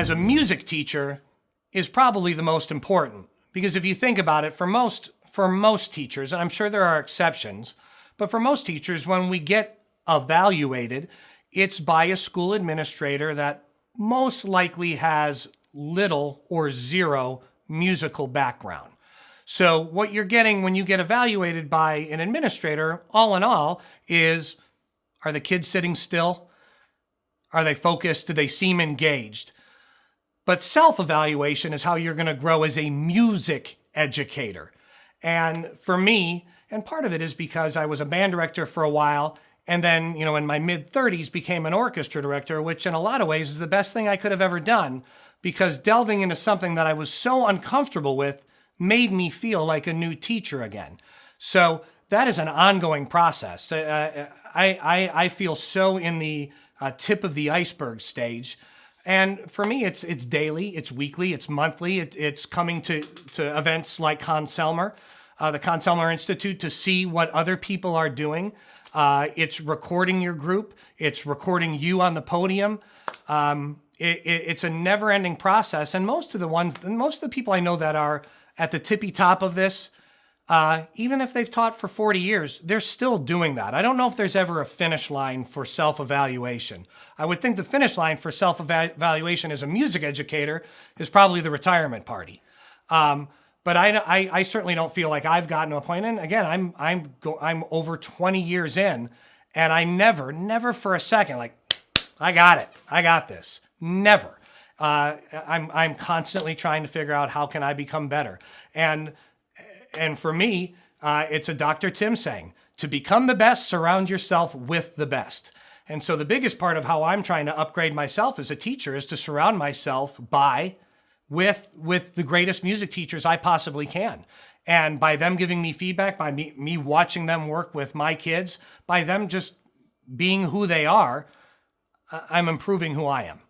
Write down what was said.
as a music teacher is probably the most important. Because if you think about it, for most teachers, and I'm sure there are exceptions, but for most teachers, when we get evaluated, it's by a school administrator that most likely has little or zero musical background. So what you're getting when you get evaluated by an administrator, all in all, is, are the kids sitting still? Are they focused? Do they seem engaged? But self-evaluation is how you're going to grow as a music educator. And for me, and part of it is because I was a band director for a while, and then, in my mid-30s became an orchestra director, which in a lot of ways is the best thing I could have ever done, because delving into something that I was so uncomfortable with made me feel like a new teacher again. So that is an ongoing process. I feel so in the tip of the iceberg stage. And for me, it's daily, it's weekly, it's monthly. It's coming to events like Conselmer, the Conselmer Institute, to see what other people are doing. It's recording your group. It's recording you on the podium. It's a never-ending process. And most of the people I know that are at the tippy top of this, even if they've taught for 40 years, they're still doing that. I don't know if there's ever a finish line for self-evaluation. I would think the finish line for self-evaluation as a music educator is probably the retirement party. But I certainly don't feel like I've gotten to a point. And again, I'm over 20 years in, and I never for a second, like, I got it. I got this. Never. I'm constantly trying to figure out how can I become better. And for me, it's a Dr. Tim saying, to become the best, surround yourself with the best. And so the biggest part of how I'm trying to upgrade myself as a teacher is to surround myself with the greatest music teachers I possibly can. And by them giving me feedback, by me watching them work with my kids, by them just being who they are, I'm improving who I am.